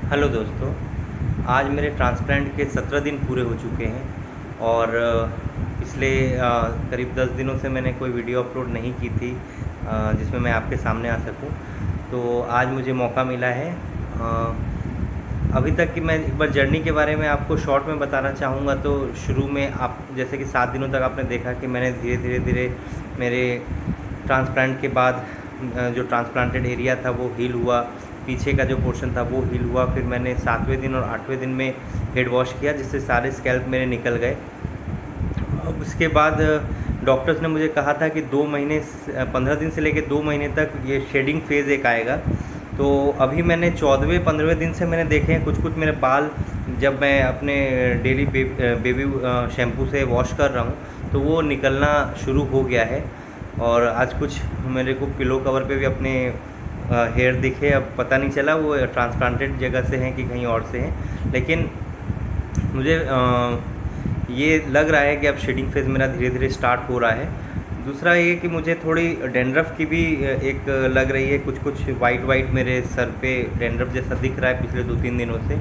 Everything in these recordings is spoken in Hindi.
हेलो दोस्तों, आज मेरे ट्रांसप्लांट के 17 दिन पूरे हो चुके हैं और पिछले करीब 10 दिनों से मैंने कोई वीडियो अपलोड नहीं की थी जिसमें मैं आपके सामने आ सकूं। तो आज मुझे मौका मिला है। अभी तक की मैं एक बार जर्नी के बारे में आपको शॉर्ट में बताना चाहूँगा। तो शुरू में आप जैसे कि 7 दिनों तक आपने देखा कि मैंने धीरे-धीरे मेरे ट्रांसप्लांट के बाद जो ट्रांसप्लांटेड एरिया था वो हील हुआ, पीछे का जो पोर्शन था वो हील हुआ। फिर मैंने 7वें दिन और 8वें दिन में हेड वॉश किया जिससे सारे स्कैल्प मेरे निकल गए। अब उसके बाद डॉक्टर्स ने मुझे कहा था कि 15 दिन से लेकर 2 महीने तक ये शेडिंग फेज़ एक आएगा। तो अभी मैंने 14वें 15वें दिन से मैंने देखे हैं कुछ मेरे बाल, जब मैं अपने डेली बेबी शैम्पू से वॉश कर रहा हूँ तो वो निकलना शुरू हो गया है। और आज कुछ मेरे को पिलो कवर पे भी अपने हेयर दिखे। अब पता नहीं चला वो ट्रांसप्लांटेड जगह से हैं कि कहीं और से हैं, लेकिन मुझे ये लग रहा है कि अब शेडिंग फेज़ मेरा धीरे धीरे स्टार्ट हो रहा है। दूसरा ये कि मुझे थोड़ी डैंड्रफ की भी एक लग रही है, कुछ वाइट मेरे सर पे डैंड्रफ जैसा दिख रहा है पिछले 2-3 दिनों से।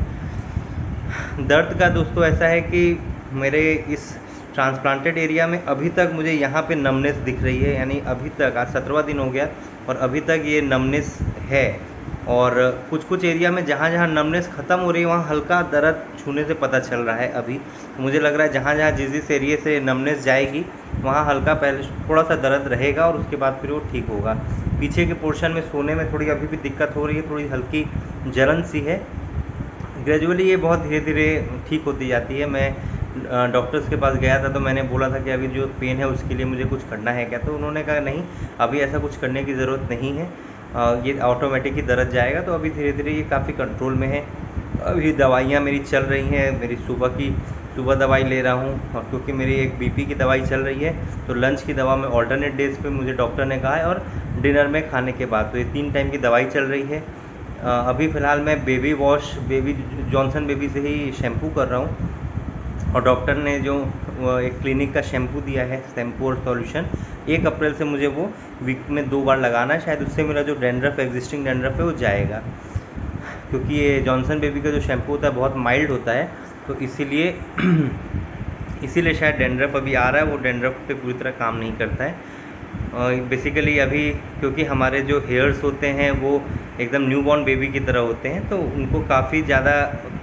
दर्द का दोस्तों ऐसा है कि मेरे इस ट्रांसप्लांटेड एरिया में अभी तक मुझे यहाँ पे नमनेस दिख रही है, यानी अभी तक आज 17वां दिन हो गया और अभी तक ये नमनेस है। और कुछ एरिया में जहाँ नमनेस ख़त्म हो रही है वहाँ हल्का दर्द छूने से पता चल रहा है। अभी मुझे लग रहा है जहाँ जिस एरिया से नमनेस जाएगी वहाँ हल्का पहले थोड़ा सा दर्द रहेगा और उसके बाद फिर वो ठीक होगा। पीछे के पोर्शन में सोने में थोड़ी अभी भी दिक्कत हो रही है, थोड़ी हल्की जलन सी है। ग्रेजुअली ये बहुत धीरे धीरे ठीक होती जाती है। मैं डॉक्टर्स के पास गया था तो मैंने बोला था कि अभी जो पेन है उसके लिए मुझे कुछ करना है क्या, तो उन्होंने कहा नहीं, अभी ऐसा कुछ करने की ज़रूरत नहीं है, ये ऑटोमेटिक ही दर्द जाएगा। तो अभी धीरे धीरे ये काफ़ी कंट्रोल में है। अभी दवाइयाँ मेरी चल रही हैं, मेरी सुबह दवाई ले रहा हूँ, और क्योंकि मेरी एक बीपी की दवाई चल रही है तो लंच की दवा मैं ऑल्टरनेट डेज़ पे मुझे डॉक्टर ने कहा है, और डिनर में खाने के बाद। तो ये 3 टाइम की दवाई चल रही है। अभी फ़िलहाल मैं बेबी जॉनसन बेबी से ही शैम्पू कर रहा हूँ, और डॉक्टर ने जो एक क्लिनिक का शैम्पू दिया है, शैम्पू और सॉल्यूशन, 1 अप्रैल से मुझे वो वीक में 2 बार लगाना है। शायद उससे मेरा जो एग्जिस्टिंग डैंड्रफ है वो जाएगा, क्योंकि ये जॉनसन बेबी का जो शैम्पू होता है बहुत माइल्ड होता है, तो इसीलिए शायद डैंड्रफ अभी आ रहा है। वो डैंड्रफ पे पूरी तरह काम नहीं करता है। बेसिकली अभी क्योंकि हमारे जो हेयर्स होते हैं वो एकदम न्यूबॉर्न बेबी की तरह होते हैं, तो उनको काफ़ी ज़्यादा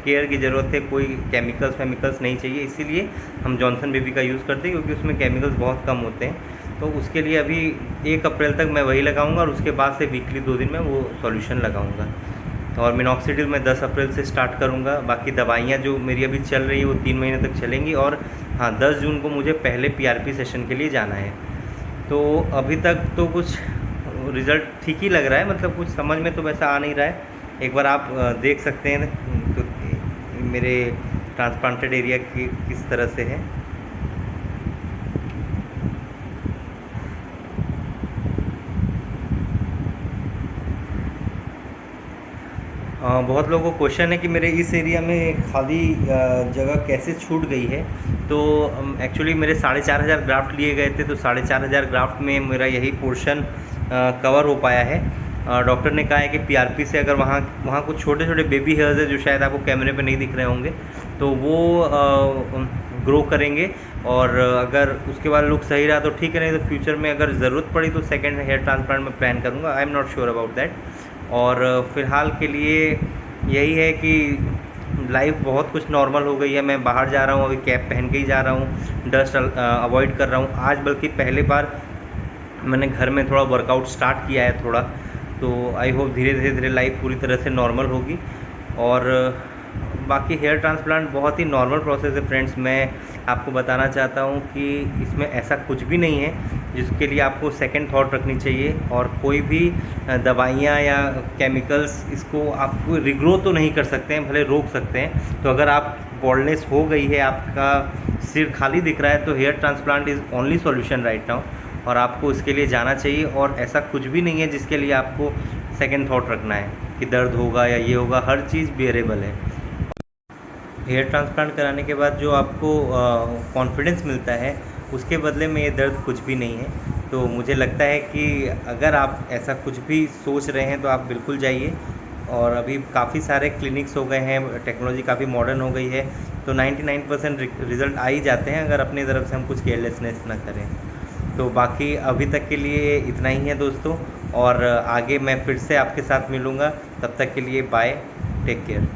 केयर की ज़रूरत है, कोई केमिकल्स नहीं चाहिए, इसीलिए हम जॉनसन बेबी का यूज़ करते हैं, क्योंकि उसमें केमिकल्स बहुत कम होते हैं। तो उसके लिए अभी 1 अप्रैल तक मैं वही लगाऊंगा, और उसके बाद से वीकली 2 दिन में वो सॉल्यूशन लगाऊंगा। और मिनॉक्सिडिल मैं 10 अप्रैल से स्टार्ट करूंगा। बाकी दवाइयाँ जो मेरी अभी चल रही है वो 3 महीने तक चलेंगी। और हाँ, 10 जून को मुझे पहले PRP सेशन के लिए जाना है। तो अभी तक तो कुछ रिज़ल्ट ठीक ही लग रहा है, मतलब कुछ समझ में तो वैसा आ नहीं रहा है। एक बार आप देख सकते हैं तो मेरे ट्रांसप्लांटेड एरिया किस तरह से है। बहुत लोगों को क्वेश्चन है कि मेरे इस एरिया में खाली जगह कैसे छूट गई है। तो एक्चुअली मेरे 4,500 ग्राफ्ट लिए गए थे, तो 4,500 ग्राफ्ट में मेरा यही पोर्शन कवर हो पाया है। डॉक्टर ने कहा है कि PRP से अगर वहाँ कुछ छोटे बेबी हेयर्स है जो शायद आपको कैमरे पे नहीं दिख रहे होंगे, तो वो ग्रो करेंगे। और अगर उसके बाद लुक सही रहा तो ठीक है, नहीं तो फ्यूचर में अगर ज़रूरत पड़ी तो सेकेंड हेयर ट्रांसप्लांट में प्लान करूँगा। I am not sure about that. और फ़िलहाल के लिए यही है कि लाइफ बहुत कुछ नॉर्मल हो गई है। मैं बाहर जा रहा हूँ, अभी कैप पहन के ही जा रहा हूँ, डस्ट अवॉइड कर रहा हूँ। आज बल्कि पहली बार मैंने घर में थोड़ा वर्कआउट स्टार्ट किया है थोड़ा, तो आई होप धीरे धीरे लाइफ पूरी तरह से नॉर्मल होगी। और बाकी हेयर ट्रांसप्लांट बहुत ही नॉर्मल प्रोसेस है फ्रेंड्स। मैं आपको बताना चाहता हूँ कि इसमें ऐसा कुछ भी नहीं है जिसके लिए आपको सेकंड थॉट रखनी चाहिए, और कोई भी दवाइयाँ या केमिकल्स इसको आपको रिग्रो तो नहीं कर सकते हैं, भले रोक सकते हैं। तो अगर आप बॉल्डनेस हो गई है, आपका सिर खाली दिख रहा है, तो hair transplant is only solution right now, और आपको इसके लिए जाना चाहिए। और ऐसा कुछ भी नहीं है जिसके लिए आपको सेकंड थॉट रखना है कि दर्द होगा या ये होगा, हर चीज़ बियरेबल है। हेयर ट्रांसप्लांट कराने के बाद जो आपको कॉन्फिडेंस मिलता है उसके बदले में ये दर्द कुछ भी नहीं है। तो मुझे लगता है कि अगर आप ऐसा कुछ भी सोच रहे हैं तो आप बिल्कुल जाइए और अभी काफ़ी सारे क्लिनिक्स हो गए हैं, टेक्नोलॉजी काफ़ी मॉडर्न हो गई है, तो 99% रिज़ल्ट आ ही जाते हैं अगर अपनी तरफ से हम कुछ केयरलेसनेस ना करें। तो बाकी अभी तक के लिए इतना ही है दोस्तों, और आगे मैं फिर से आपके साथ मिलूँगा। तब तक के लिए बाय, टेक केयर।